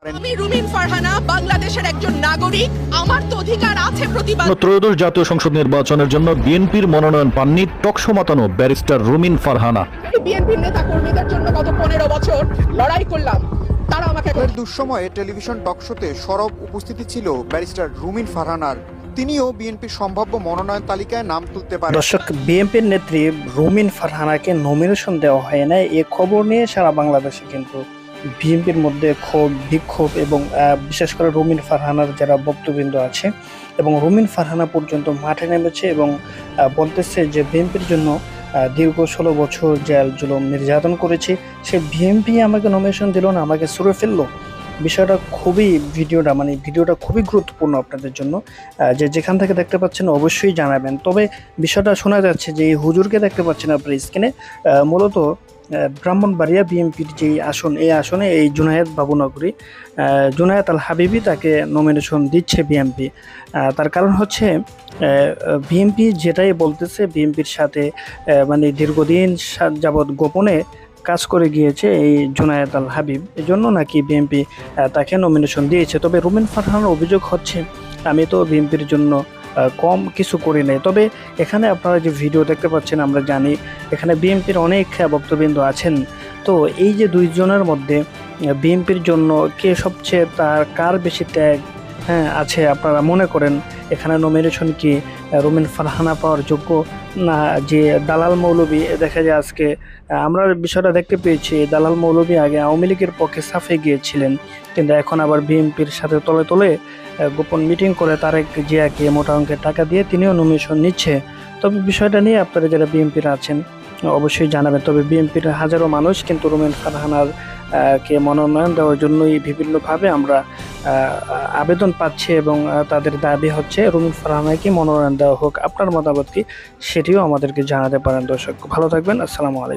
আমি রুমিন ফারহানা বাংলাদেশের একজন নাগরিক, আমার তো অধিকার আছে প্রতিবাদ। ত্রয়োদশ জাতীয় সংসদ নির্বাচনের জন্য বিএনপির মনোনয়ন পাননি টকশো মাতানো ব্যারিস্টার রুমিন ফারহানা। বিএনপির নেতা কর্মীদের জন্য গত 15 বছর লড়াই করলাম, তারা আমাকে দুঃসময়ে টেলিভিশন টকশোতে সরব উপস্থিতি ছিল ব্যারিস্টার রুমিন ফারহানার। তিনিও বিএনপির সম্ভাব্য মনোনয়ন তালিকায় নাম তুলতে পারেন। দর্শক, বিএনপির নেত্রী রুমিন ফারহানাকে নমিনেশন দেওয়া হয় না, এ খবর নিয়ে সারা বাংলাদেশে কিন্তু বিএনপির মধ্যে ক্ষোভ, বিক্ষোভ এবং বিশেষ করে রুমিন ফারহানার যারা বক্তবৃন্দ আছে এবং রুমিন ফারহানা পর্যন্ত মাঠে নেমেছে এবং বলতেছে যে বিএনপির জন্য দীর্ঘ 16 বছর জেল জুলুম নির্যাতন করেছি, সে বিএনপি আমাকে নমিনেশন দিল না, আমাকে ছুঁড়ে ফেললো। বিষয়টা ভিডিওটা খুবই গুরুত্বপূর্ণ আপনাদের জন্য। যেখান থেকে দেখতে পাচ্ছেন অবশ্যই জানাবেন। তবে বিষয়টা শোনা যাচ্ছে যে এই হুজুরকে দেখতে পাচ্ছেন আপনার স্ক্রিনে, মূলত ব্রাহ্মণবাড়িয়া বিএনপির যেই আসন, এই আসনে এই জুনায়েদ বাবুনগরী জুনায়েদ আল হাবিবি তাকে নমিনেশন দিচ্ছে বিএনপি। তার কারণ হচ্ছে বিএনপি যেটাই বলতেছে, বিএনপির সাথে দীর্ঘদিন যাবৎ গোপনে কাজ করে গিয়েছে এই জুনায়েদ আল হাবিব, এজন্য নাকি বিএনপি তাকে নমিনেশন দিয়েছে। তবে রুমিন ফারহানার অভিযোগ হচ্ছে, আমি তো বিএনপির জন্য কম কিছু করি নাই। তবে এখানে আপনারা যে ভিডিও দেখতে পাচ্ছেন, আমরা জানি এখানে বিএনপির অনেক বক্তবৃন্দ আছেন। তো এই যে দুইজনের মধ্যে বিএনপির জন্য কে সবচেয়ে কার বেশি ত্যাগ আছে আপনারা মনে করেন? এখানে নমিনেশন কি রুমিন ফারহানা পাওয়ার যোগ্য, না যে দালাল মৌলবী? দেখা যায় আজকে আমরা বিষয়টা দেখতে পেয়েছি, দালাল মৌলবী আগে আওয়ামী লীগের পক্ষে সাফে গিয়েছিলেন, কিন্তু এখন আবার বিএনপির সাথে তলে তলে গোপন মিটিং করে তারেক জিয়াকে মোটা অঙ্কের টাকা দিয়ে তিনিও নমিনেশন নিচ্ছে। তবে বিষয়টা নিয়ে আপনারা যারা বিএনপির আছেন অবশ্যই জানাবেন। তবে বিএনপির হাজারো মানুষ কিন্তু রুমিন ফারহানার কে মনোনয়ন দেওয়ার জন্যই বিভিন্নভাবে আমরা আবেদন পাচ্ছি এবং তাদের দাবি হচ্ছে রুমিন ফারহানাকে মনোনয়ন দেওয়া হোক। আপনার মতামত কি, সেটিও আমাদেরকে জানাতে পারেন। দর্শক, ভালো থাকবেন। আসসালামু আলাইকুম।